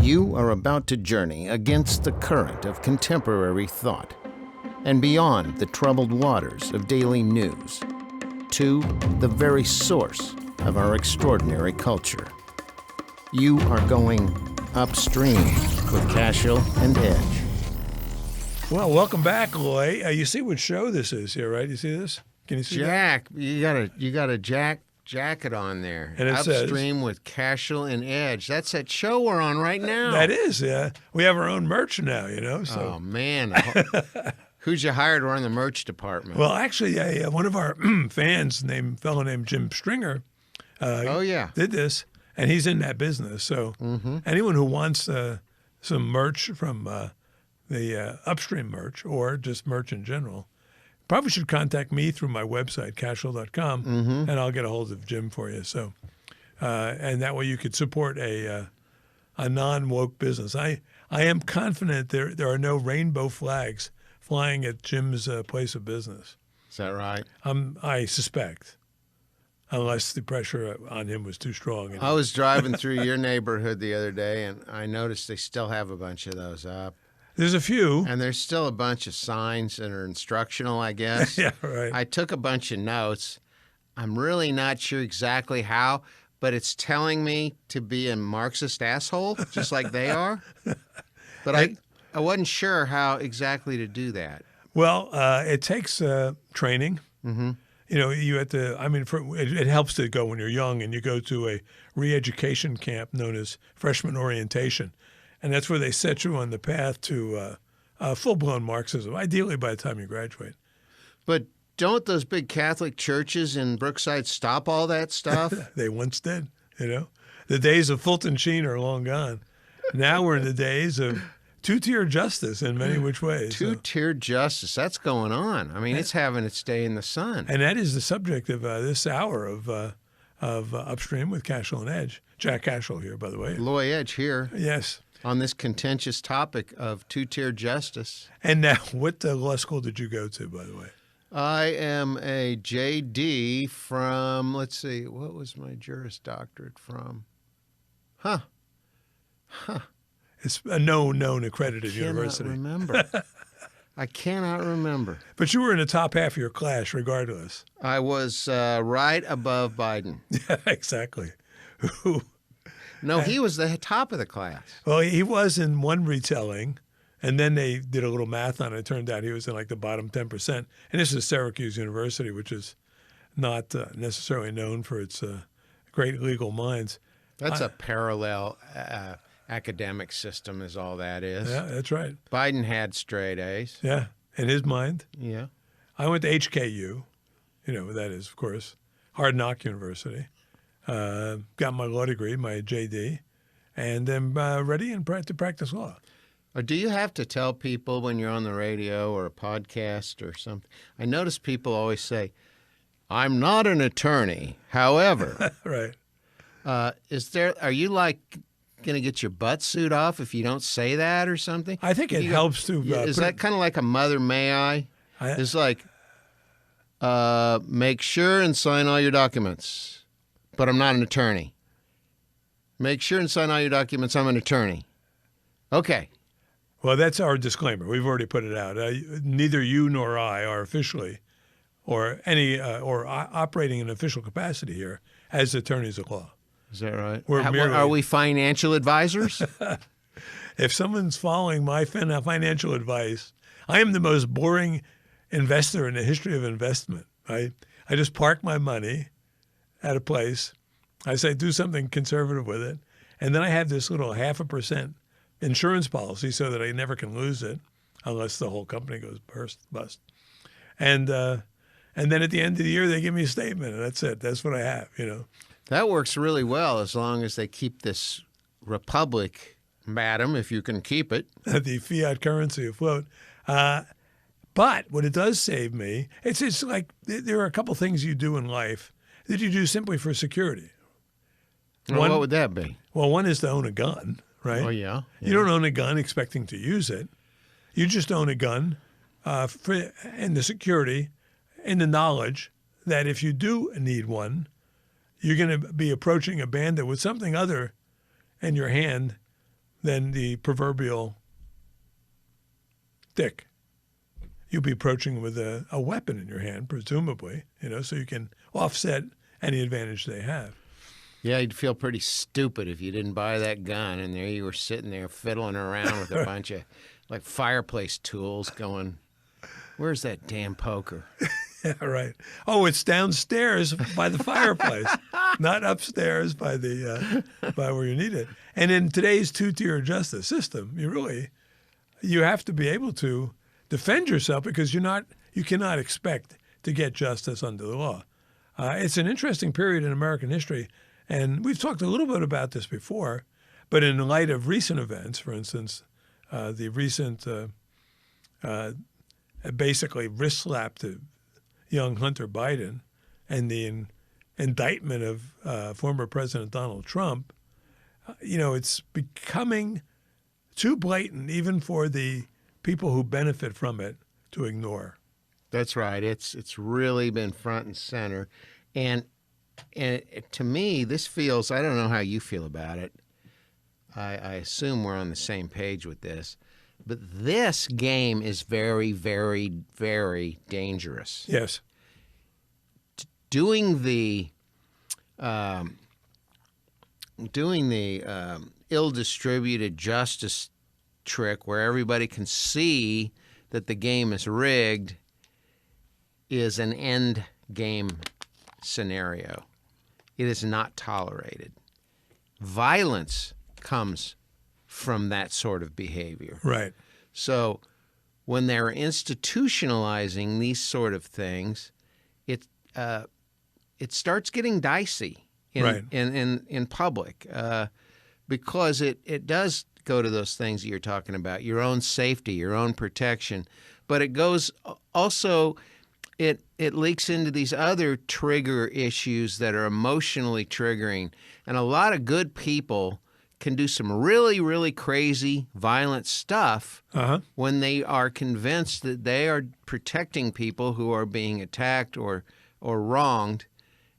You are about to journey against the current of contemporary thought and beyond the troubled waters of daily news to the very source of our extraordinary culture. You are going upstream with Cashel and Edge. Well, welcome back, Loy. You see what show this is here, right? You see this? Can you see Jack, that? You got a jacket on there. And it Upstream says, with Cashel and Edge. That's that show we're on right now. That is, yeah. We have our own merch now, you know. So. Oh, man. Who'd you hire to run the merch department? Well, actually, one of our fans, fellow named Jim Stringer, did this, and he's in that business. So anyone who wants some merch from the Upstream merch or just merch in general, probably should contact me through my website, cashel.com, and I'll get a hold of Jim for you. So, and that way you could support a non-woke business. I am confident there are no rainbow flags flying at Jim's place of business. Is that right? I suspect, unless the pressure on him was too strong. I was driving through your neighborhood the other day, and I noticed they still have a bunch of those up. There's a few. And there's still a bunch of signs that are instructional, I guess. Yeah, right. I took a bunch of notes. I'm really not sure exactly how, but it's telling me to be a Marxist asshole, just like they are. But I wasn't sure how exactly to do that. Well, it takes training. Mm-hmm. You know, you have to, it helps to go when you're young and you go to a re-education camp known as freshman orientation. And that's where they set you on the path to full-blown Marxism, ideally by the time you graduate. But don't those big Catholic churches in Brookside stop all that stuff? They once did, you know. The days of Fulton Sheen are long gone. Now we're in the days of Twotier Justice in many which ways. Twotier Justice, that's going on. I mean, it's having its day in the sun. And that is the subject of this hour of Upstream with Cashel and Edge. Jack Cashel here, by the way. Loy Edge here. Yes. On this contentious topic of two-tier justice. And now, what law school did you go to, by the way? I am a JD from, let's see, what was my Juris Doctorate from? It's a known accredited university. I cannot remember. But you were in the top half of your class regardless. I was right above Biden. Yeah, exactly. No, he was the top of the class. Well, he was in one retelling, and then they did a little math on it. It turned out he was in like the bottom 10%. And this is Syracuse University, which is not necessarily known for its great legal minds. That's a parallel academic system is all that is. Yeah, that's right. Biden had straight A's. Yeah, in his mind. Yeah. I went to HKU, you know what that is, of course, Hard Knock University. Got my law degree, my JD, and I'm ready to practice law. Or do you have to tell people when you're on the radio or a podcast or something? I notice people always say, I'm not an attorney, however. Right. Are you like going to get your butt suit off if you don't say that or something? I think it helps to. Is that kind of like a mother may I? It's like, make sure and sign all your documents. But I'm not an attorney. Make sure and sign all your documents. I'm an attorney. Okay. Well, that's our disclaimer. We've already put it out. Neither you nor I are officially or operating in official capacity here as attorneys of law. Is that right? Are we financial advisors? If someone's following my financial advice, I am the most boring investor in the history of investment. I just park my money at a place. I say, do something conservative with it. And then I have this little 0.5% insurance policy so that I never can lose it unless the whole company goes bust. And then at the end of the year, they give me a statement, and that's it. That's what I have, you know. That works really well as long as they keep this republic, madam, if you can keep it. The fiat currency afloat. But what it does save me, it's like there are a couple things you do in life that you do simply for security. Well, what would that be? Well, one is to own a gun, right? Oh, yeah. You don't own a gun expecting to use it. You just own a gun in the security, in the knowledge that if you do need one, you're going to be approaching a bandit with something other in your hand than the proverbial dick. You'll be approaching with a weapon in your hand, presumably, so you can offset any advantage they have. Yeah, you'd feel pretty stupid if you didn't buy that gun, and there you were sitting there fiddling around with a bunch of like fireplace tools going, where's that damn poker? Yeah, right. Oh, it's downstairs by the fireplace, not upstairs by where you need it. And in today's two-tier justice system, you have to be able to defend yourself because you cannot expect to get justice under the law. It's an interesting period in American history, and we've talked a little bit about this before, but in light of recent events, for instance, the recent basically wrist slap to young Hunter Biden and the indictment of former President Donald Trump, it's becoming too blatant even for the people who benefit from it to ignore. That's right. It's really been front and center. And to me, this feels, I don't know how you feel about it. I assume we're on the same page with this. But this game is very, very, very dangerous. Yes. Doing the ill-distributed justice trick where everybody can see that the game is rigged is an end game scenario. It is not tolerated. Violence comes from that sort of behavior. Right. So when they're institutionalizing these sort of things, it starts getting dicey in public because it does go to those things that you're talking about, your own safety, your own protection. But it goes also, it leaks into these other trigger issues that are emotionally triggering. And a lot of good people can do some really, really crazy, violent stuff when they are convinced that they are protecting people who are being attacked or wronged.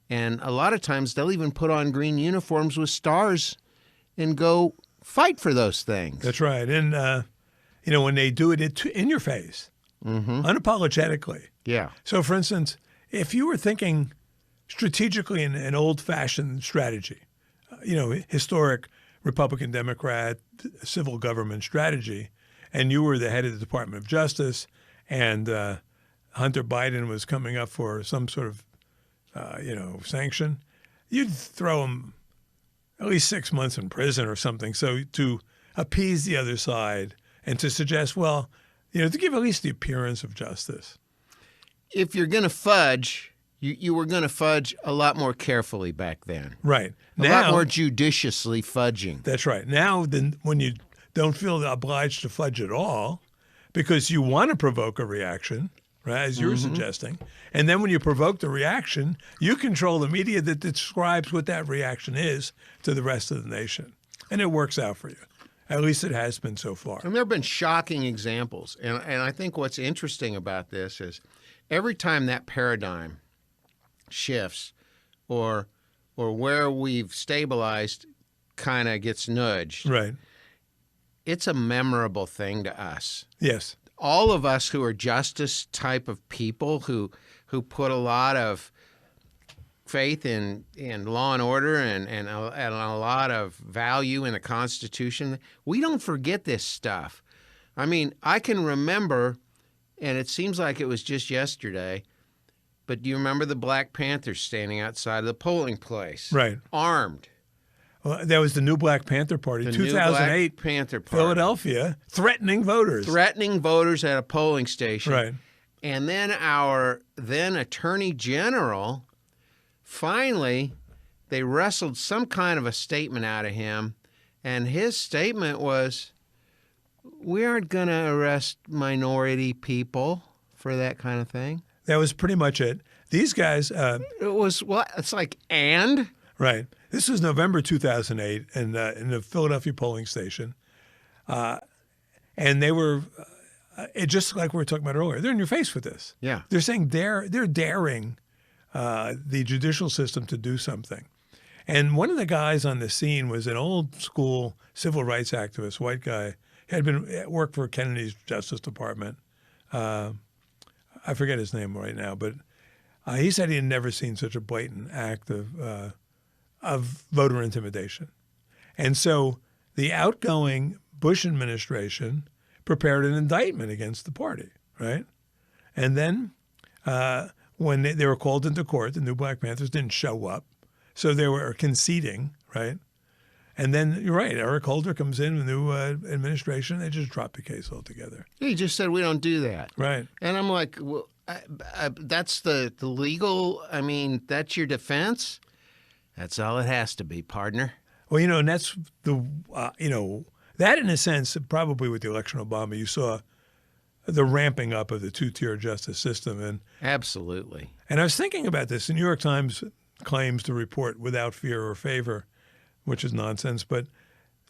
And a lot of times they'll even put on green uniforms with stars and go fight for those things. That's right. And, when they do it in your face, unapologetically. Yeah. So, for instance, if you were thinking strategically in an old-fashioned strategy, historic Republican, Democrat, civil government strategy, and you were the head of the Department of Justice, and Hunter Biden was coming up for some sort of, sanction, you'd throw him at least 6 months in prison or something. So to appease the other side and to suggest, to give at least the appearance of justice. If you're going to fudge, you were going to fudge a lot more carefully back then. Right. A lot more judiciously fudging. That's right. Now, when you don't feel obliged to fudge at all because you want to provoke a reaction, right, as you're suggesting, and then when you provoke the reaction, you control the media that describes what that reaction is to the rest of the nation. And it works out for you. At least it has been so far. And there have been shocking examples. And I think what's interesting about this is every time that paradigm shifts or where we've stabilized kind of gets nudged, right, it's a memorable thing to us. Yes. All of us who are justice type of people who put a lot of faith in law and order and a lot of value in the Constitution, we don't forget this stuff. I mean, I can remember, and it seems like it was just yesterday, but do you remember the Black Panthers standing outside of the polling place? Right. Armed. Well, that was the New Black Panther Party, 2008, New Black Panther Party. Philadelphia, threatening voters. Threatening voters at a polling station. Right. And then our then Attorney General, finally, they wrestled some kind of a statement out of him, and his statement was, we aren't going to arrest minority people for that kind of thing. That was pretty much it. These guys... it was what? It's like, and? Right. This was November 2008 in the Philadelphia polling station. And they were, just like we were talking about earlier, they're in your face with this. Yeah. They're saying they're daring the judicial system to do something. And one of the guys on the scene was an old school civil rights activist, white guy. He had been worked for Kennedy's Justice Department. I forget his name right now, but he said he had never seen such a blatant act of voter intimidation. And so the outgoing Bush administration prepared an indictment against the party, right? And then when they were called into court, the New Black Panthers didn't show up. So they were conceding, right? And then, you're right, Eric Holder comes in with the new administration. They just dropped the case altogether. He just said, we don't do that. Right. And I'm like, well, that's the legal, I mean, that's your defense? That's all it has to be, partner. Well, and that's that in a sense, probably with the election of Obama, you saw the ramping up of the two-tier justice system. And absolutely. And I was thinking about this. The New York Times claims to report without fear or favor, which is nonsense. But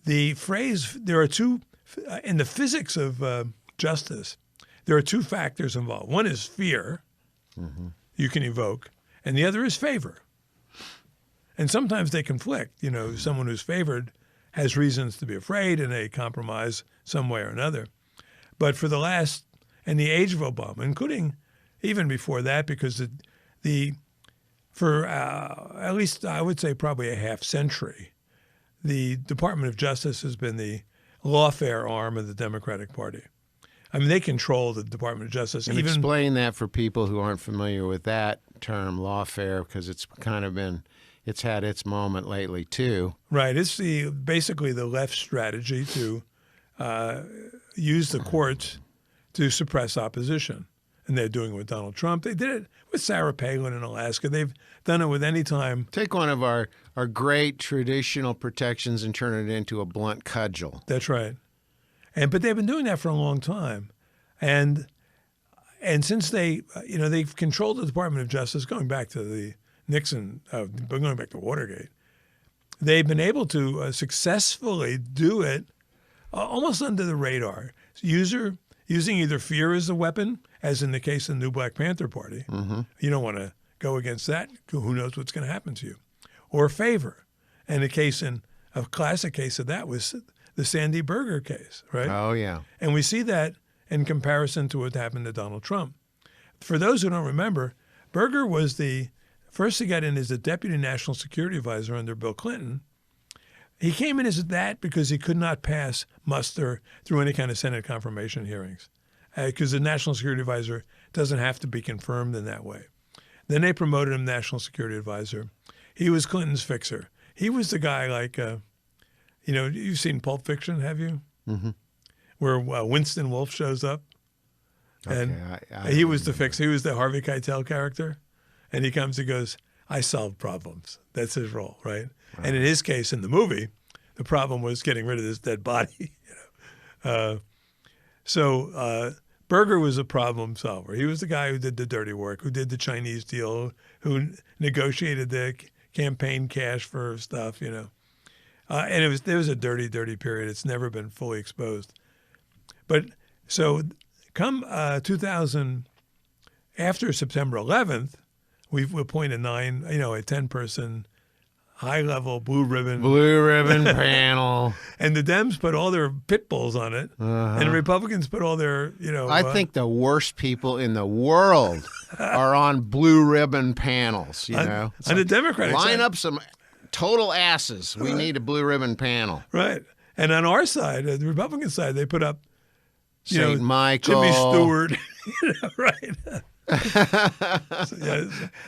the phrase, there are two, in the physics of justice, there are two factors involved. One is fear, you can evoke, and the other is favor. And sometimes they conflict. Someone who's favored has reasons to be afraid and they compromise some way or another. But for in the age of Obama, including even before that, because for at least I would say probably a half century, the Department of Justice has been the lawfare arm of the Democratic Party. I mean, they control the Department of Justice. And explain that for people who aren't familiar with that term, lawfare, because it's kind of it's had its moment lately too. Right. It's basically the left strategy to use the courts to suppress opposition. And they're doing it with Donald Trump. They did it with Sarah Palin in Alaska. They've done it with any time. Take one of our great traditional protections and turn it into a blunt cudgel. That's right. But they've been doing that for a long time. And since they've controlled the Department of Justice going back to the Nixon, going back to Watergate, they've been able to successfully do it almost under the radar. Using either fear as a weapon, as in the case of the New Black Panther Party. Mm-hmm. You don't want to go against that. Who knows what's going to happen to you? Or favor. And a classic case of that was the Sandy Berger case, right? Oh, yeah. And we see that in comparison to what happened to Donald Trump. For those who don't remember, Berger was the first to get in as the Deputy National Security Advisor under Bill Clinton. He came in as that because he could not pass muster through any kind of Senate confirmation hearings, because the National Security Advisor doesn't have to be confirmed in that way. Then they promoted him National Security Advisor. He was Clinton's fixer. He was the guy like, you've seen Pulp Fiction, have you? Mm-hmm. Where Winston Wolfe shows up. And he was the fixer. He was the Harvey Keitel character. And he comes and goes, I solve problems. That's his role, right? Wow. And in his case, in the movie, the problem was getting rid of this dead body. So Berger was a problem solver. He was the guy who did the dirty work, who did the Chinese deal, who negotiated the campaign cash for stuff, And there was a dirty, dirty period. It's never been fully exposed. But so come 2000, after September 11th, we've appointed a 10-person high-level blue ribbon panel. And the Dems put all their pit bulls on it, and the Republicans put all their, I think the worst people in the world are on blue ribbon panels, On the Democratic side. Line up some total asses. We need a blue ribbon panel. Right. And on our side, the Republican side, they put up, St. Michael. Jimmy Stewart, right.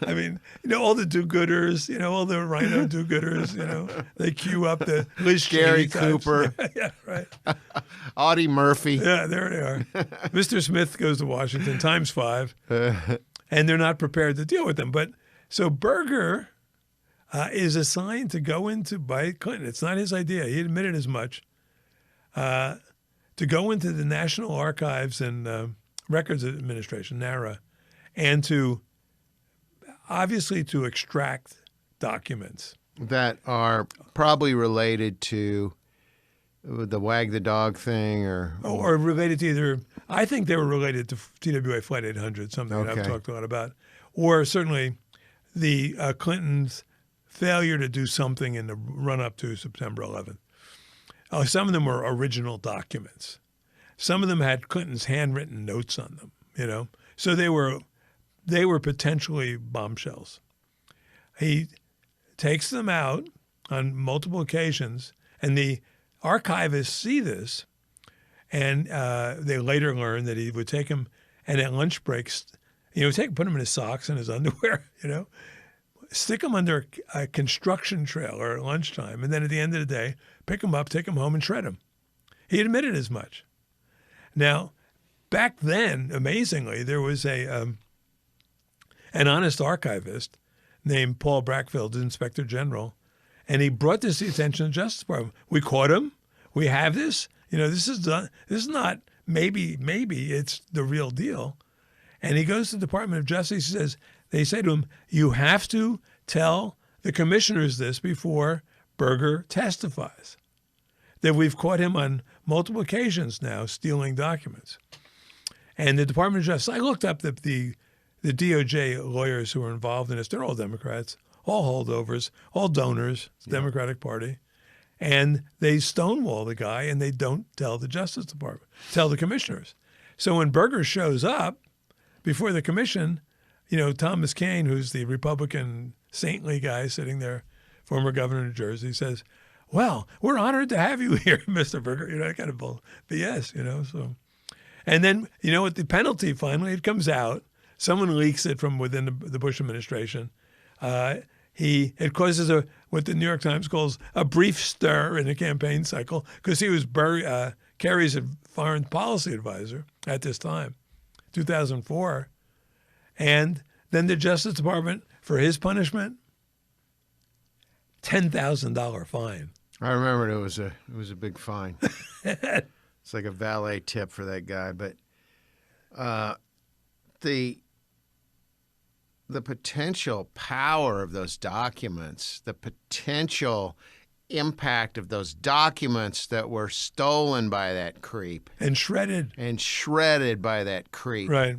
I mean, all the do-gooders, all the rhino do-gooders, they queue up the Liz Gary Cheney Cooper. Yeah, right. Audie Murphy. Yeah, there they are. Mr. Smith goes to Washington ×5, and they're not prepared to deal with them. But so Berger is assigned to go by Clinton. It's not his idea. He admitted as much. To go into the National Archives and Records Administration, NARA, and to extract documents that are probably related to the wag the dog thing or related to either, I think they were related to TWA Flight 800, something that I've talked a lot about, or certainly the Clinton's failure to do something in the run-up to September 11th. Some of them were original documents. Some of them had Clinton's handwritten notes on them, you know. So they were potentially bombshells. He takes them out on multiple occasions, and the archivists see this, and they later learn that he would take him, and at lunch breaks, put him in his socks and his underwear, stick him under a construction trailer at lunchtime, and then at the end of the day, pick him up, take him home, and shred him. He admitted as much. Now, back then, amazingly, there was an honest archivist named Paul Brackfield, Inspector General, and he brought this to the attention of the Justice Department. We caught him. We have this. This is not maybe, it's the real deal. And he goes to the Department of Justice. They say to him, you have to tell the commissioners this before Berger testifies, that we've caught him on multiple occasions now stealing documents. And the Department of Justice, I looked up the DOJ lawyers who were involved in this. They're all Democrats, all holdovers, all donors, Democratic Party. And they stonewall the guy, and they don't tell the Justice Department, tell the commissioners. So when Berger shows up before the commission, Thomas Kean, who's the Republican saintly guy sitting there, former governor of New Jersey, says, well, we're honored to have you here, Mr. Berger. Kind of BS, so. And then, what the penalty finally, it comes out. Someone leaks it from within the Bush administration. It causes what the New York Times calls a brief stir in the campaign cycle, because he was Kerry's foreign policy advisor at this time, 2004. And then the Justice Department, for his punishment, $10,000 fine. I remember it was a big fine. It's like a valet tip for that guy. But the potential power of those documents, the potential impact of those documents that were stolen by that creep. And shredded by that creep. Right.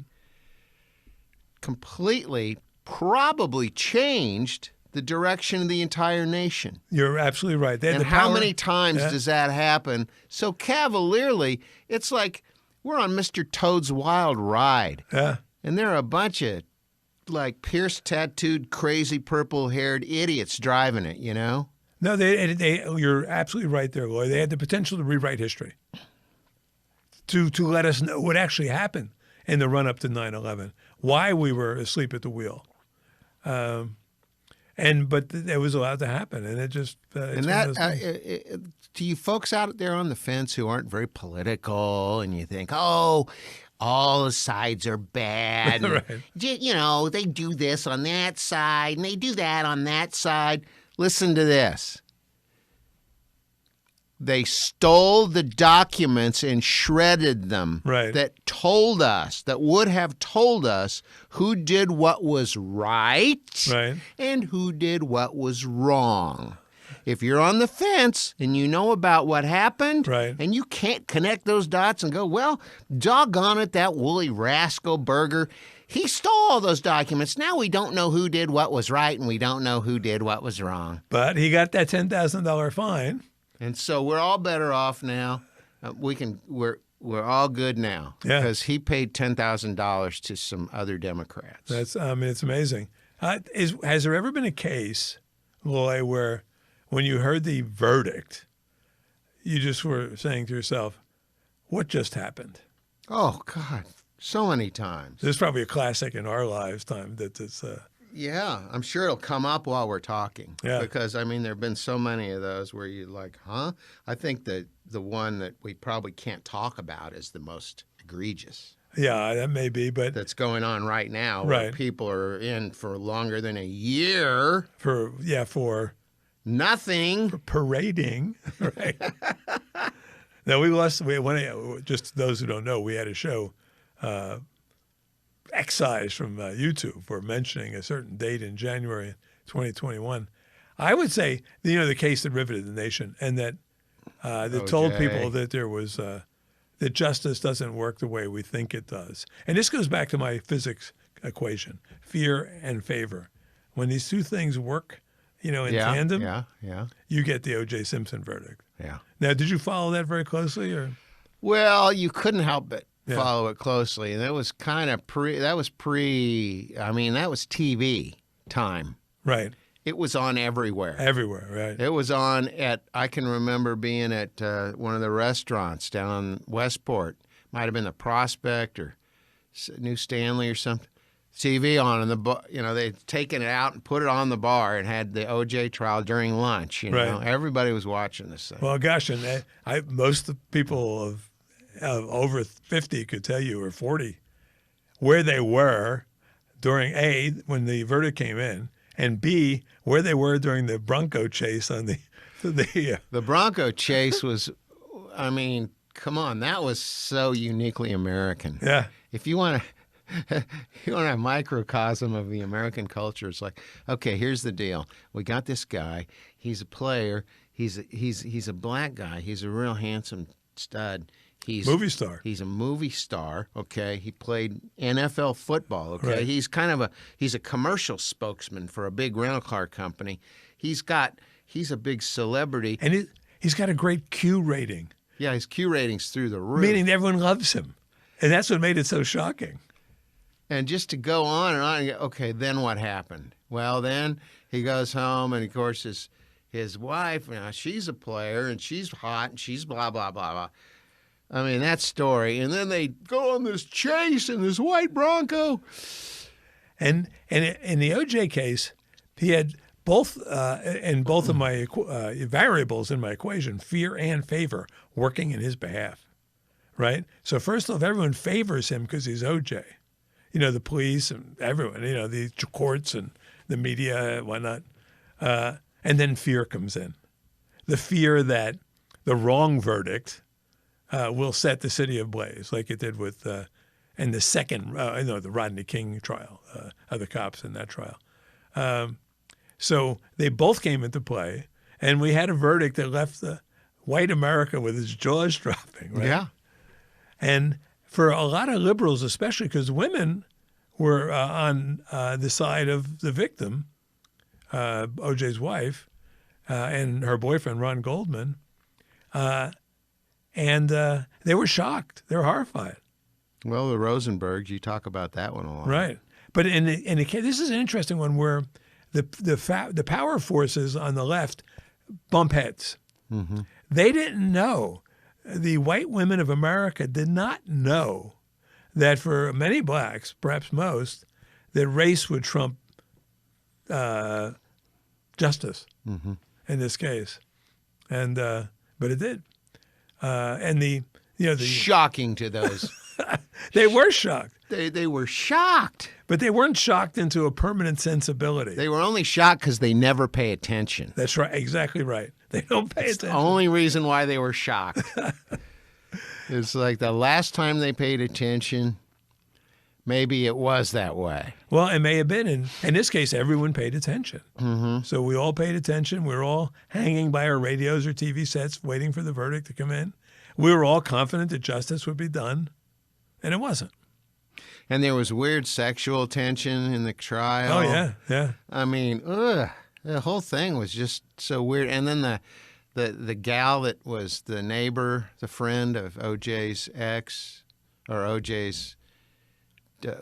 Completely, probably changed the direction of the entire nation. You're absolutely right. And how many times does that happen so cavalierly? It's like we're on Mr. Toad's Wild Ride. Yeah. And there are a bunch of pierced, tattooed, crazy, purple-haired idiots driving it, No, you're absolutely right there, Lloyd. They had the potential to rewrite history, to let us know what actually happened in the run-up to 9/11, why we were asleep at the wheel. But it was allowed to happen, and it just. To you folks out there on the fence who aren't very political, and you think, oh, all the sides are bad. Right. They do this on that side, and they do that on that side. Listen to this. They stole the documents and shredded them. Right. That would have told us who did what was right. And who did what was wrong. If you're on the fence and you know about what happened, and you can't connect those dots and go, well, doggone it, that woolly rascal Berger, he stole all those documents. Now we don't know who did what was right, and we don't know who did what was wrong. But he got that $10,000 fine. And so we're all better off now. We're all good now because he paid $10,000 to some other Democrats. It's amazing. Has there ever been a case, Loy, where when you heard the verdict, you just were saying to yourself, "What just happened?" Oh God, so many times. This is probably a classic in our lifetime. Yeah, I'm sure it'll come up while we're talking. Yeah. Because, there have been so many of those where you're like, huh? I think that the one that we probably can't talk about is the most egregious. Yeah, that may be, but... That's going on right now. Where people are in for longer than a year. For nothing. For parading. Right. Now, just those who don't know, we had a show... excised from YouTube for mentioning a certain date in January 2021. I would say, the case that riveted the nation, and that told people that there was that justice doesn't work the way we think it does. And this goes back to my physics equation: fear and favor. When these two things work in tandem, yeah. you get the O.J. Simpson verdict. Yeah. Now, did you follow that very closely, or? Well, you couldn't help but follow it closely, and that was kind of that was TV time. Right. It was on everywhere. Everywhere, right. It was on I can remember being at one of the restaurants down on Westport. Might have been the Prospect or New Stanley or something. TV on, and they'd taken it out and put it on the bar and had the O.J. trial during lunch. Right. Everybody was watching this thing. Well, gosh, and most of the people of over 50 could tell you, or 40, where they were during A, when the verdict came in, and B, where they were during the Bronco chase on the The Bronco chase was, come on, that was so uniquely American. Yeah. If you want to. You want a microcosm of the American culture. It's like, okay, here's the deal. We got this guy. He's a player. He's a black guy. He's a real handsome stud. Movie star. He's a movie star. Okay, he played NFL football. Okay, right. He's a commercial spokesman for a big rental car company. He's a big celebrity, and he's got a great Q rating. Yeah, his Q rating's through the roof. Meaning everyone loves him, and that's what made it so shocking. And just to go on and on, okay, then what happened? Well, then he goes home, and of course his wife, she's a player, and she's hot, and she's blah, blah, blah, blah. That story. And then they go on this chase in this white Bronco. And in the O.J. case, he had both of my variables in my equation, fear and favor, working in his behalf, right? So first off, everyone favors him because he's O.J., the police and everyone, the courts and the media and whatnot. And then fear comes in. The fear that the wrong verdict will set the city ablaze, like it did with, and the second, the Rodney King trial, of the cops in that trial. So they both came into play, and we had a verdict that left the white America with its jaws dropping, right? Yeah. And for a lot of liberals, especially because women were on the side of the victim, O.J.'s wife, and her boyfriend, Ron Goldman, and they were shocked. They were horrified. Well, the Rosenbergs, you talk about that one a lot. Right. But in the case, this is an interesting one where the power forces on the left bump heads. Mm-hmm. They didn't know. The white women of America did not know that for many blacks, perhaps most, that race would trump justice in this case, and but it did. And the shocking to those. They were shocked. They were shocked. But they weren't shocked into a permanent sensibility. They were only shocked because they never pay attention. That's right. Exactly right. They don't pay attention. The only reason why they were shocked. It's like the last time they paid attention, maybe it was that way. Well, it may have been. In this case, everyone paid attention. Mm-hmm. So we all paid attention. We were all hanging by our radios or TV sets waiting for the verdict to come in. We were all confident that justice would be done, and it wasn't. And there was weird sexual tension in the trial. Oh, yeah, yeah. The whole thing was just so weird. And then the gal that was the neighbor, the friend of O.J.'s ex, or O.J.'s,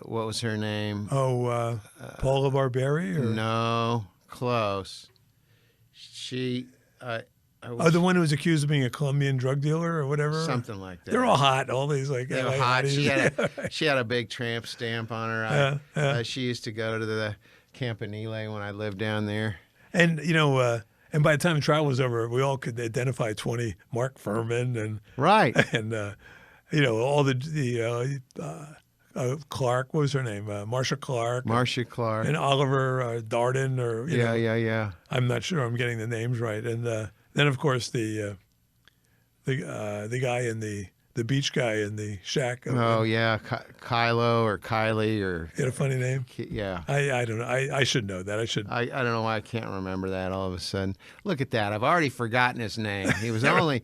what was her name? Oh, Paula Barberi? Or? No, close. She... the one who was accused of being a Colombian drug dealer or whatever? Something like that. They're all hot. All these like... They were hot. She had a big tramp stamp on her. She used to go to the Campanile when I lived down there. And, and by the time the trial was over, we all could identify 20 Mark Furman and... Right. And, all the Clark, what was her name? Marcia Clark. Marcia Clark. And Oliver Darden or... Yeah. I'm not sure I'm getting the names right. And then, of course, the guy in the beach guy in the shack. Kylo or Kylie or... He had a funny name? Yeah. I don't know. I should know that. I don't know why I can't remember that all of a sudden. Look at that. I've already forgotten his name. He was only,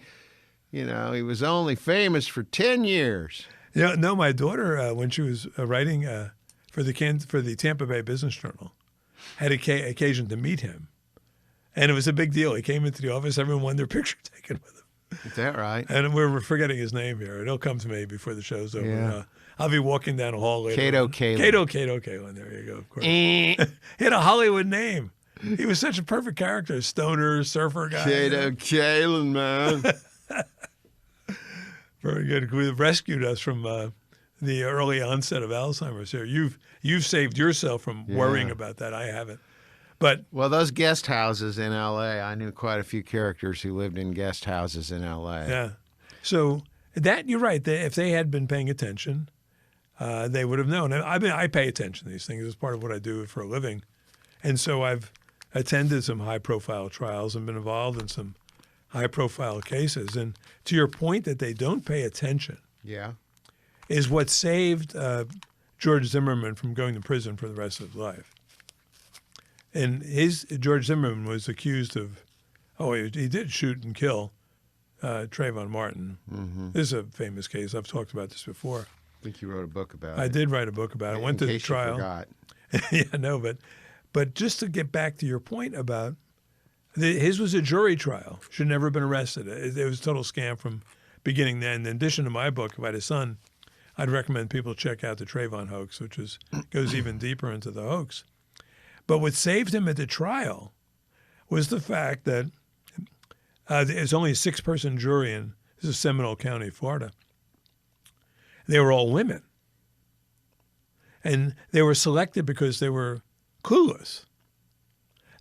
he was only famous for 10 years. No, my daughter, when she was writing for the Tampa Bay Business Journal, had occasion to meet him. And it was a big deal. He came into the office. Everyone wanted their picture taken with him. Is that right? And we're forgetting his name here. It'll come to me before the show's over. Yeah. I'll be walking down a hall later. Cato Kalin. There you go, of course. He had a Hollywood name. He was such a perfect character. Stoner, surfer guy. Cato Kalin, man. Very good. Who rescued us from the early onset of Alzheimer's here. You've saved yourself from worrying about that. I haven't. But well, those guest houses in L.A., I knew quite a few characters who lived in guest houses in L.A. Yeah. So that you're right. If they had been paying attention, they would have known. I pay attention to these things. It's part of what I do for a living. And so I've attended some high-profile trials and been involved in some high-profile cases. And to your point that they don't pay attention is what saved George Zimmerman from going to prison for the rest of his life. And George Zimmerman was accused of, he did shoot and kill Trayvon Martin. Mm-hmm. This is a famous case. I've talked about this before. I think you wrote a book about it. I did write a book about it. Went to the trial. You forgot. Yeah, no, but just to get back to your point about his was a jury trial. Should never have been arrested. It was a total scam from beginning to end. In addition to my book about his son, I'd recommend people check out the Trayvon hoax, which goes even deeper into the hoax. But what saved him at the trial was the fact that there's only a 6-person jury in this is Seminole County, Florida. They were all women. And they were selected because they were clueless.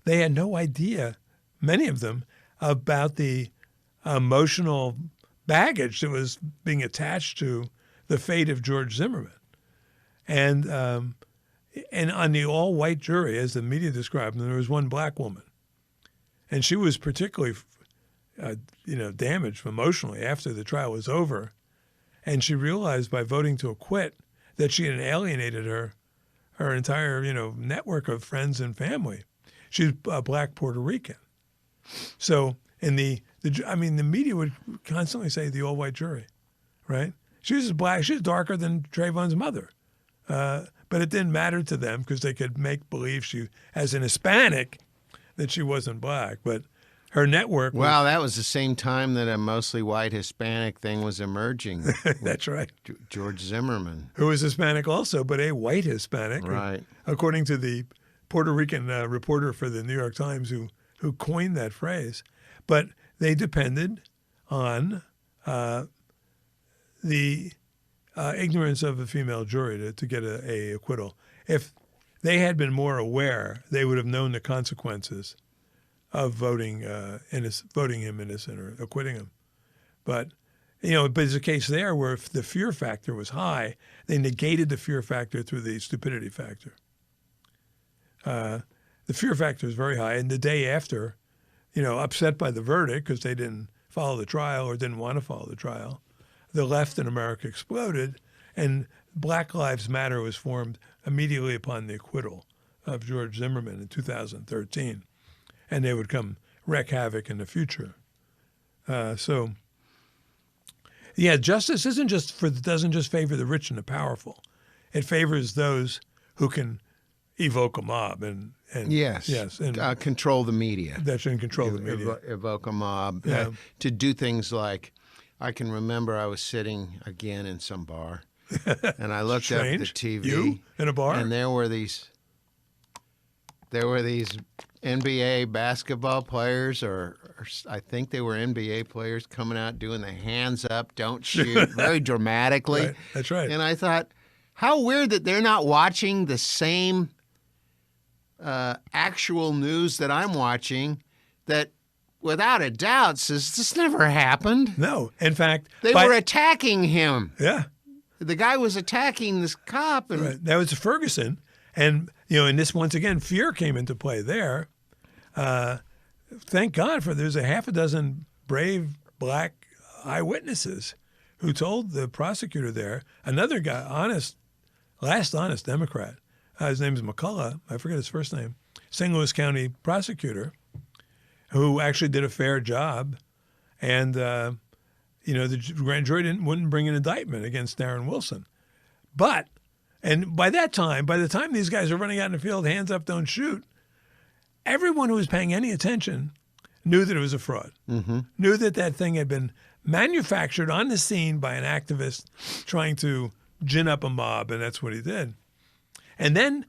They had no idea, many of them, about the emotional baggage that was being attached to the fate of George Zimmerman. And on the all-white jury, as the media described them, there was one black woman. And she was particularly, damaged emotionally after the trial was over. And she realized by voting to acquit that she had alienated her entire, network of friends and family. She's a black Puerto Rican. So in the media would constantly say the all-white jury, right? She was black. She was darker than Trayvon's mother. But it didn't matter to them because they could make believe she, as an Hispanic, that she wasn't black. But her network was... Well, that was the same time that a mostly white Hispanic thing was emerging. That's right. George Zimmerman. Who was Hispanic also, but a white Hispanic. Right. According to the Puerto Rican reporter for the New York Times who coined that phrase. But they depended on the ignorance of a female jury to get a acquittal. If they had been more aware, they would have known the consequences of voting him innocent or acquitting him. But there's a case there where if the fear factor was high, they negated the fear factor through the stupidity factor. The fear factor is very high, and the day after, upset by the verdict because they didn't follow the trial or didn't want to follow the trial, the left in America exploded, and Black Lives Matter was formed immediately upon the acquittal of George Zimmerman in 2013, and they would come wreak havoc in the future. Justice doesn't just favor the rich and the powerful; it favors those who can evoke a mob and control the media. That shouldn't control the media. Evoke a mob to do things like. I can remember I was sitting again in some bar, and I looked up at the TV. You in a bar? And there were these NBA basketball players, or I think they were NBA players, coming out doing the hands up, don't shoot, very dramatically. Right. That's right. And I thought, how weird that they're not watching the same actual news that I'm watching that. Without a doubt, says this never happened. No. In fact, they were attacking him. Yeah. The guy was attacking this cop. And right. That was Ferguson. And, and this, once again, fear came into play there. Thank God there's a half a dozen brave black eyewitnesses who told the prosecutor there, another guy, honest Democrat, his name is McCullough, I forget his first name, St. Louis County prosecutor, who actually did a fair job, and the grand jury wouldn't bring an indictment against Darren Wilson. And by the time these guys are running out in the field, hands up, don't shoot, everyone who was paying any attention knew that it was a fraud, knew that that thing had been manufactured on the scene by an activist trying to gin up a mob, and that's what he did. And then,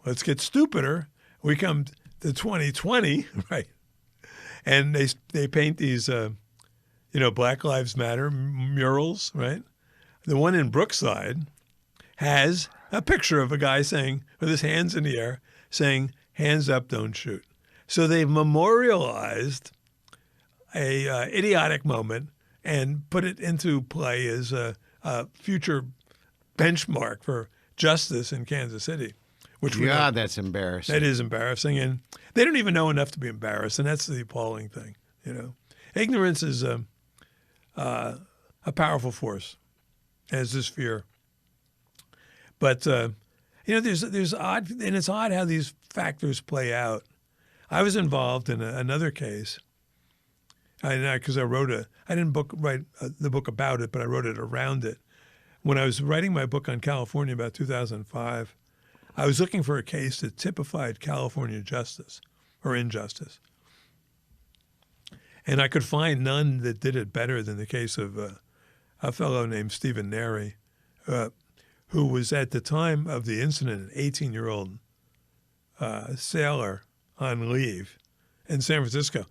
let's get stupider, we come to 2020, right? And they paint these, Black Lives Matter murals, right? The one in Brookside has a picture of a guy saying, with his hands in the air, saying, "Hands up, don't shoot." So they've memorialized a idiotic moment and put it into play as a future benchmark for justice in Kansas City. That's embarrassing. That is embarrassing, and they don't even know enough to be embarrassed, and that's the appalling thing. Ignorance is a powerful force, as is fear. But there's odd, and it's odd how these factors play out. I was involved in another case, because I didn't write the book about it, but I wrote it around it. When I was writing my book on California about 2005, I was looking for a case that typified California justice or injustice. And I could find none that did it better than the case of a fellow named Stephen Nary, who was at the time of the incident an 18-year-old sailor on leave in San Francisco.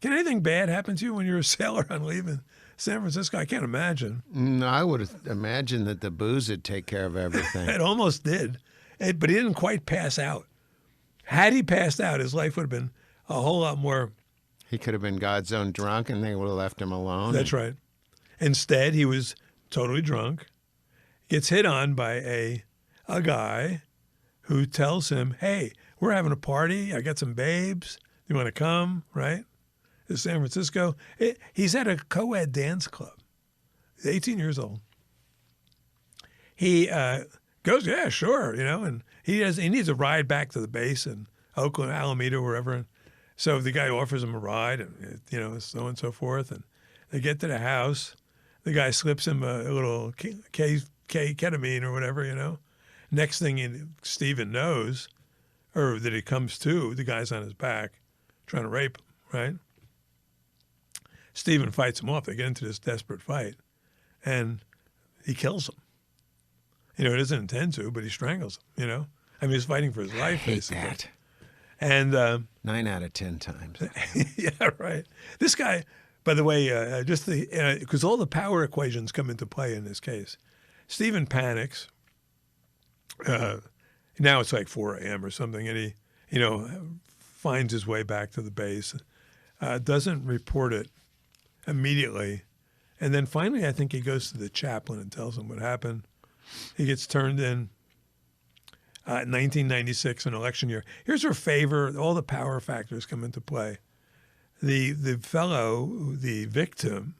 Can anything bad happen to you when you're a sailor on leave in San Francisco? I can't imagine. No, I would imagine that the booze would take care of everything. It almost did. But he didn't quite pass out. Had he passed out, his life would have been a whole lot more. He could have been God's own drunk, and they would have left him alone. That's right. Instead, he was totally drunk, gets hit on by a guy who tells him, "Hey, we're having a party. I got some babes. You want to come?" Right? To San Francisco. He's at a co-ed dance club. He's 18 years old. He goes, "Yeah, sure," and he needs a ride back to the base in Oakland, Alameda, wherever. So the guy offers him a ride, and so on and so forth. And they get to the house. The guy slips him a little ketamine or whatever. Next thing Stephen knows, or that he comes to, the guy's on his back, trying to rape him. Right? Stephen fights him off. They get into this desperate fight, and he kills him. He doesn't intend to, but he strangles him, he's fighting for his life, I hate basically. that. And 9 out of 10 times. Yeah, right. This guy, by the way, because all the power equations come into play in this case. Stephen panics. Now it's like 4 a.m. or something, and he, finds his way back to the base. Doesn't report it immediately. And then finally, I think he goes to the chaplain and tells him what happened. He gets turned in 1996, an election year. Here's where favor, all the power factors come into play. The fellow, the victim,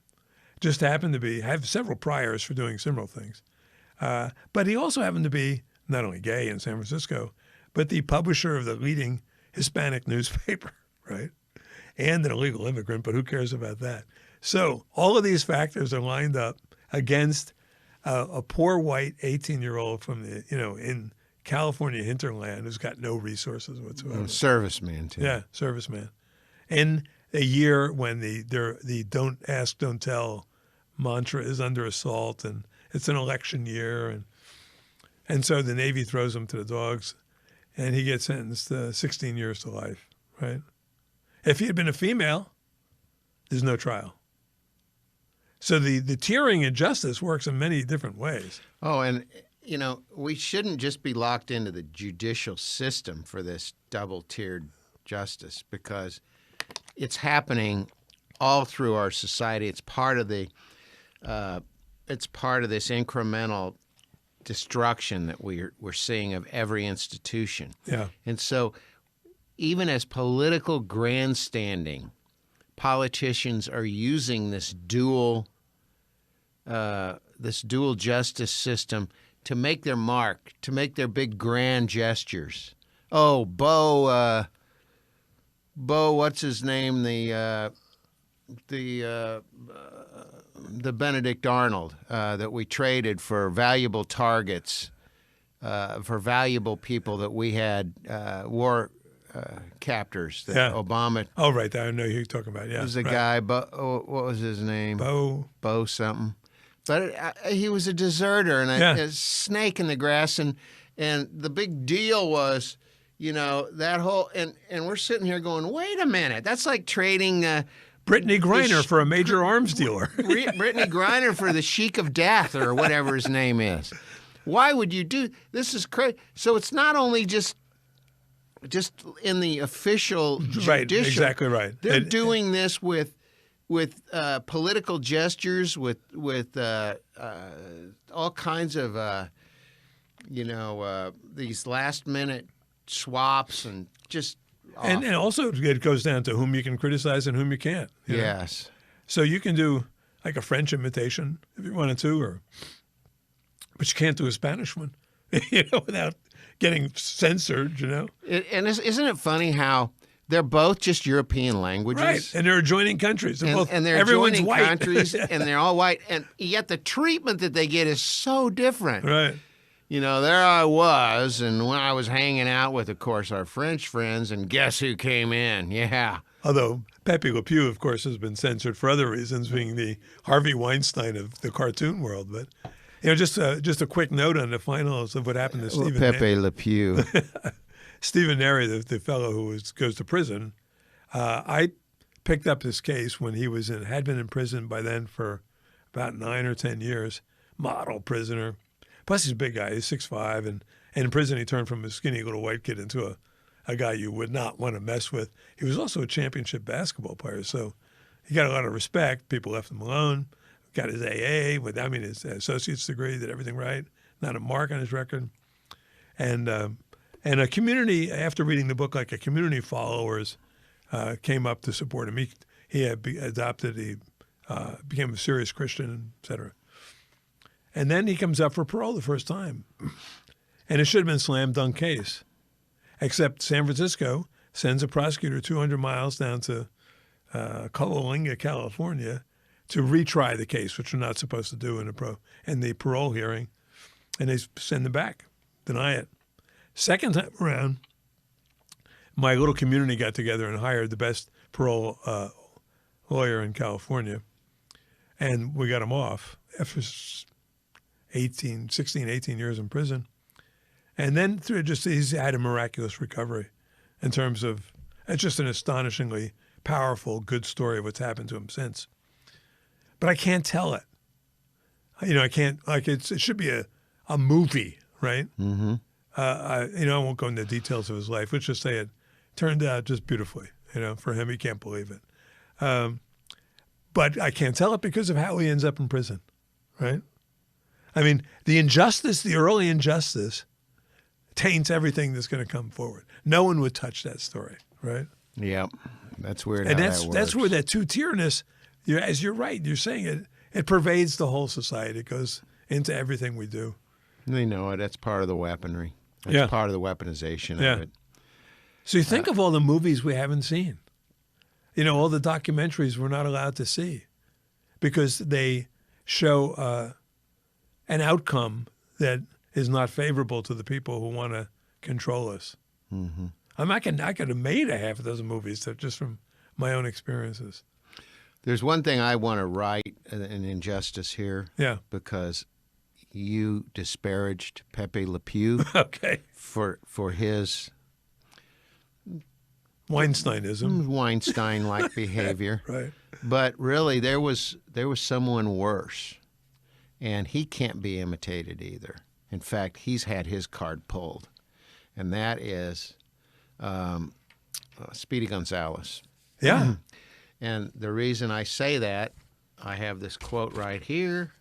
just happened to have several priors for doing similar things. But he also happened to be not only gay in San Francisco, but the publisher of the leading Hispanic newspaper, right? And an illegal immigrant, but who cares about that? So all of these factors are lined up against a poor white 18-year-old from the, in California hinterland who's got no resources whatsoever. Serviceman, too. Yeah, serviceman. In a year when the don't ask, don't tell mantra is under assault, and it's an election year, and so the Navy throws him to the dogs, and he gets sentenced to 16 years to life, right? If he had been a female, there's no trial. So the tiering in justice works in many different ways. Oh, and, we shouldn't just be locked into the judicial system for this double-tiered justice, because it's happening all through our society. It's part of this incremental destruction that we're seeing of every institution. Yeah. And so even as political grandstanding, politicians are using this dual justice system to make their mark, to make their big grand gestures. Oh, Bo, what's his name? The Benedict Arnold that we traded for valuable targets, for valuable people that we had war captors that Yeah. Obama. Oh, right. I know who you're talking about. Yeah. There's a right. guy, what was his name? Bo something. But he was a deserter and a snake in the grass. And the big deal was, that whole, and we're sitting here going, wait a minute, that's like trading Brittany Griner for a major arms dealer. Brittany Griner for the Sheik of Death or whatever his name is. Why would you do this? Is crazy. So it's not only just in the official judicial. Right, exactly right. They're doing this with political gestures, with all kinds of these last minute swaps and just. And also it goes down to whom you can criticize and whom you can't. Yes. So you can do like a French imitation if you wanted to, but you can't do a Spanish one, without getting censored, And isn't it funny how they're both just European languages? Right, and they're adjoining countries. They're everyone's adjoining white. countries, and they're all white. And yet the treatment that they get is so different. Right. There I was, and when I was hanging out with, of course, our French friends, and guess who came in? Yeah. Although Pepe Le Pew, of course, has been censored for other reasons, being the Harvey Weinstein of the cartoon world. But, just a quick note on the finals of what happened to Stephen Pepe Le Pew. Stephen Nary, the fellow who goes to prison. I picked up his case when he had been in prison by then for about 9 or 10 years, model prisoner. Plus, he's a big guy. He's 6'5", and in prison he turned from a skinny little white kid into a guy you would not want to mess with. He was also a championship basketball player, so he got a lot of respect. People left him alone. Got his AA, his associate's degree, did everything right. Not a mark on his record. And a community, after reading the book, like a community followers came up to support him. He had adopted, he became a serious Christian, et cetera. And then he comes up for parole the first time. And it should have been a slam dunk case. Except San Francisco sends a prosecutor 200 miles down to Coalinga, California, to retry the case, which we're not supposed to do in the parole hearing. And they send him back, deny it. Second time around, my little community got together and hired the best parole lawyer in California. And we got him off after 16, 18 years in prison. And then he's had a miraculous recovery in terms of, it's just an astonishingly powerful, good story of what's happened to him since. But I can't tell it. I can't, it should be a movie, right? Mm-hmm. I won't go into the details of his life. Let's just say it turned out just beautifully. For him, he can't believe it. But I can't tell it because of how he ends up in prison, right? I mean, the early injustice taints everything that's going to come forward. No one would touch that story, right? Yep. That's weird. And how that's that that's where that two-tierness, as you're right, you're saying it pervades the whole society. It goes into everything we do. They know it. That's part of the weaponry. That's part of the weaponization of it. So you think of all the movies we haven't seen. All the documentaries we're not allowed to see because they show an outcome that is not favorable to the people who want to control us. Mm-hmm. I could have made a half a dozen movies just from my own experiences. There's one thing I want to write an injustice here. Yeah. Because you disparaged Pepe Le Pew. Okay. For his Weinstein-like behavior. Right. But really, there was someone worse, and he can't be imitated either. In fact, he's had his card pulled, and that is Speedy Gonzalez. Yeah. And the reason I say that, I have this quote right here.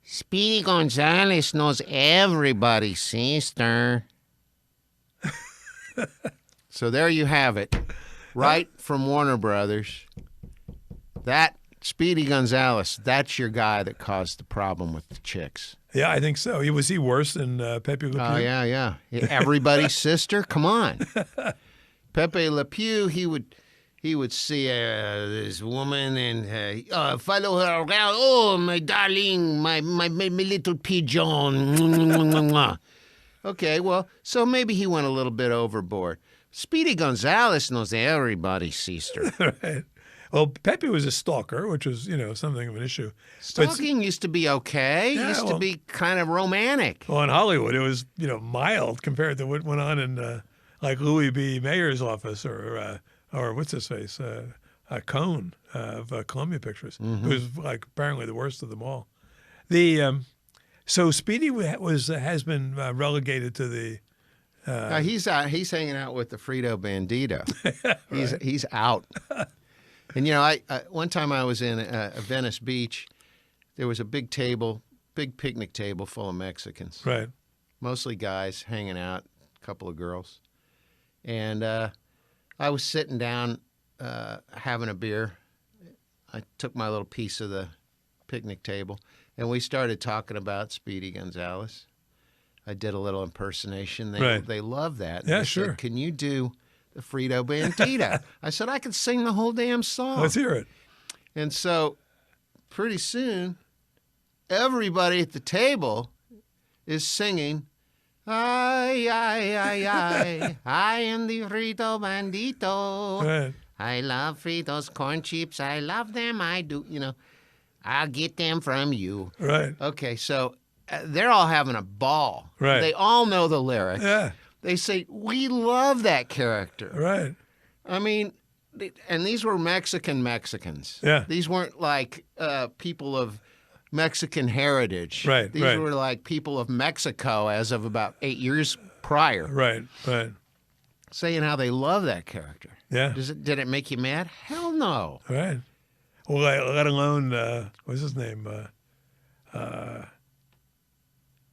Speedy Gonzalez knows everybody, sister. So there you have it. Right from Warner Brothers. That Speedy Gonzalez, that's your guy that caused the problem with the chicks. Yeah, I think so. Was he worse than Pepe Le Pew? Oh, yeah. Everybody's sister? Come on. Pepe Le Pew, he would see this woman and follow her around. Oh, my darling, my little pigeon. Okay, well, so maybe he went a little bit overboard. Speedy Gonzalez knows everybody's sister. Right. Well, Pepe was a stalker, which was, something of an issue. Stalking used to be okay. Yeah, used to be kind of romantic. Well, in Hollywood, it was, mild compared to what went on in, like Louis B. Mayer's office or what's his face, Cohn of Columbia Pictures, who was like apparently the worst of them all. So Speedy has been relegated to the. He's hanging out with the Frito Bandito. Right. He's out. And I one time I was in Venice Beach. There was a big picnic table full of Mexicans. Right. Mostly guys hanging out, a couple of girls. And I was sitting down having a beer. I took my little piece of the picnic table, and we started talking about Speedy Gonzalez. I did a little impersonation. They love that. And yeah, they sure. said, can you do the Frito Bandito? I said, I could sing the whole damn song. Let's hear it. And so pretty soon, everybody at the table is singing, ay, ay, ay, ay, I am the Frito Bandito. Right. I love Fritos corn chips. I love them. I do, I'll get them from you. Right. Okay, so they're all having a ball. Right. They all know the lyrics. Yeah. They say, we love that character. Right. I mean, and these were Mexicans. Yeah. These weren't like people of Mexican heritage. Right, These right. were like people of Mexico as of about 8 years prior. Right. Right. Saying how they love that character. Yeah. Did it make you mad? Hell no. Right. Well, let alone what's his name?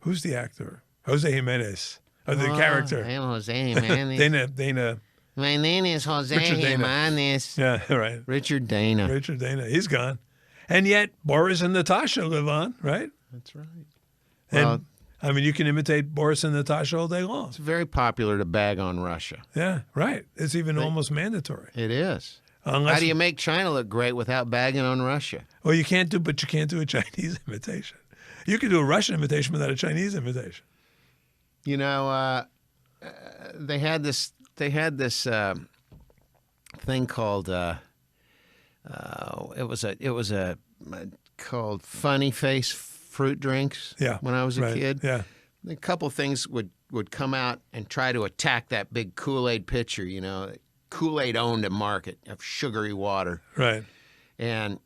Who's the actor? Jose Jimenez. Or the character. I'm Jose Jimenez. Dana. My name is Jose Richard Dana. Jimenez. Yeah, right. Richard Dana. Richard Dana. He's gone. And yet Boris and Natasha live on, right? That's right. And Well, I mean, you can imitate Boris and Natasha all day long. it's very popular to bag on Russia. Yeah, right. It's even almost mandatory. It is. Unless, How do you make China look great without bagging on Russia? Well, you can't do a Chinese imitation. You can do a Russian imitation without a Chinese imitation. They had this thing called it was called Funny Face fruit drinks. Yeah. When I was a right. kid. Yeah. A couple things would come out and try to attack that big Kool-Aid pitcher. Kool-Aid owned a market of sugary water. Right. And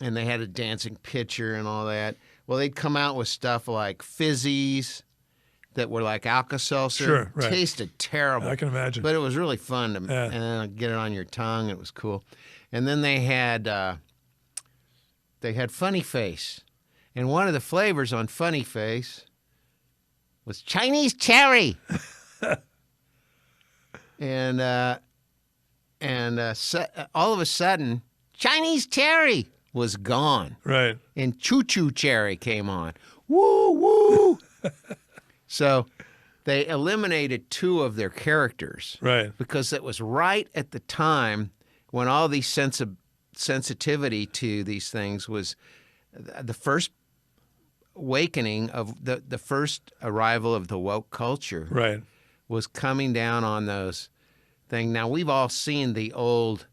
they had a dancing pitcher and all that. Well, they'd come out with stuff like fizzies that were like Alka-Seltzer. Sure, right. Tasted terrible. I can imagine. But it was really fun to Yeah. and then get it on your tongue. It was cool. And then they had Funny Face. And one of the flavors on Funny Face was Chinese cherry. and all of a sudden, Chinese cherry was gone. Right. And Choo Choo Cherry came on. Woo, woo. So they eliminated two of their characters. Right. Because it was right at the time when all these sensitivity to these things was the first awakening of the first arrival of the woke culture. Right. Was coming down on those things. Now, we've all seen the old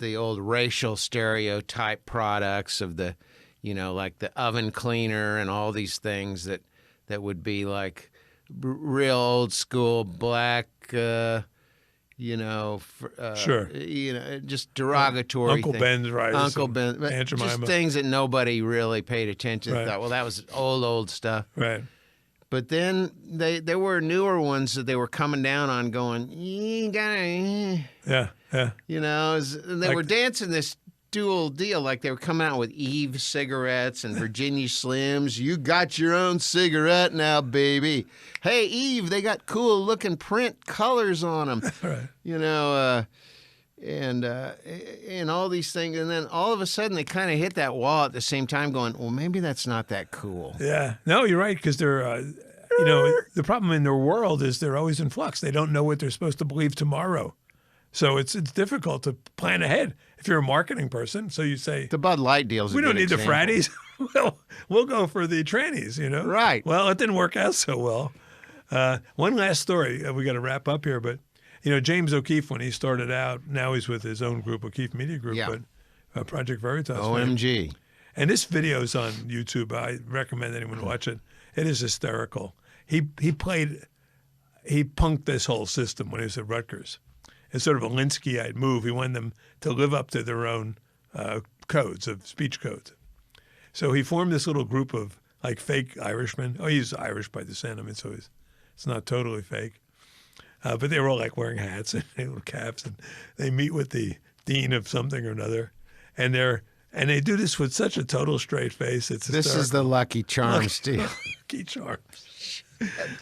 racial stereotype products of the, like the oven cleaner and all these things that would be like real old school black, Sure. just derogatory Uncle things. Ben's rice. Uncle Ben, Aunt just Jemima. things that nobody really paid attention to. Right. Thought, well, that was old stuff. Right. But then there were newer ones that they were coming down on, going, you gotta, Yeah. Yeah. and they were dancing this dual deal, like they were coming out with Eve cigarettes and Virginia Slims. You got your own cigarette now, baby. Hey, Eve, they got cool looking print colors on them. Right. And all these things, and then all of a sudden they kind of hit that wall at the same time, going, well, maybe that's not that cool. Yeah. No, you're right, because they're, the problem in their world is they're always in flux. They don't know what they're supposed to believe tomorrow. So it's difficult to plan ahead if you're a marketing person. So you say the Bud Light deal's. We don't need example. the fratties. Well, we'll go for the trannies. Right. Well, it didn't work out so well. One last story. We got to wrap up here, but James O'Keefe, when he started out, now he's with his own group, O'Keefe Media Group, but Project Veritas. OMG. And this video's on YouTube. I recommend anyone watch it. It is hysterical. He punked this whole system when he was at Rutgers. It's sort of a Linsky-eyed move. He wanted them to live up to their own codes of speech codes. So he formed this little group of like fake Irishmen. Oh, he's Irish by descent. I mean, so it's not totally fake. But they were all like wearing hats and little caps, and they meet with the dean of something or another, and they do this with such a total straight face. It's hysterical. This is the Lucky Charms deal. Lucky Charms.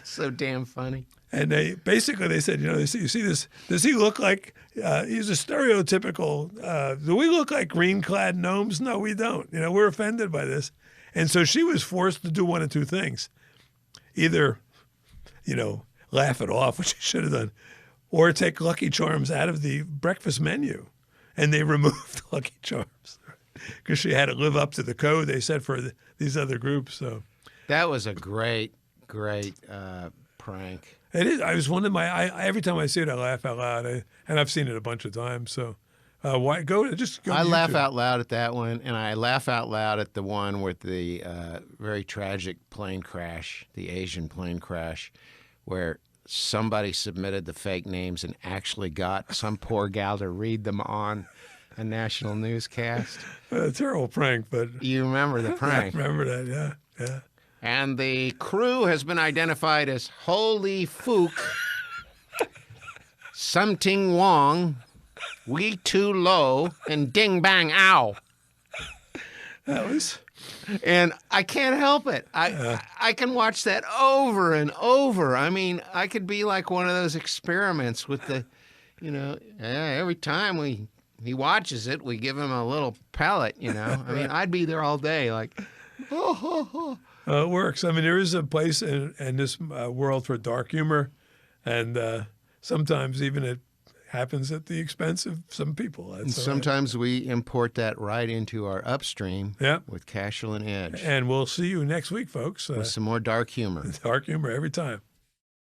So damn funny. And they said, you see this, does he look like, he's a stereotypical, do we look like green-clad gnomes? No, we don't. We're offended by this. And so she was forced to do one of two things. Either, laugh it off, which she should have done, or take Lucky Charms out of the breakfast menu. And they removed Lucky Charms because she had to live up to the code they set for these other groups. So that was a great prank. It is. I was one of every time I see it, I laugh out loud, and I've seen it a bunch of times. So, why go? I laugh out loud at that one, and I laugh out loud at the one with the very tragic plane crash, the Asian plane crash, where somebody submitted the fake names and actually got some poor gal to read them on a national newscast. A terrible prank, but you remember the prank? I remember that. Yeah. And the crew has been identified as Holy Fook, Something Wong, We Too Low, and Ding Bang Ow. And I can't help it. I can watch that over and over. I mean, I could be like one of those experiments with the, every time he watches it, we give him a little pellet, I mean, I'd be there all day like, it works. I mean, there is a place in this world for dark humor, and sometimes even it happens at the expense of some people. And sometimes we import that right into our Upstream with Cashel and Edge. And we'll see you next week, folks. With some more dark humor. Dark humor every time.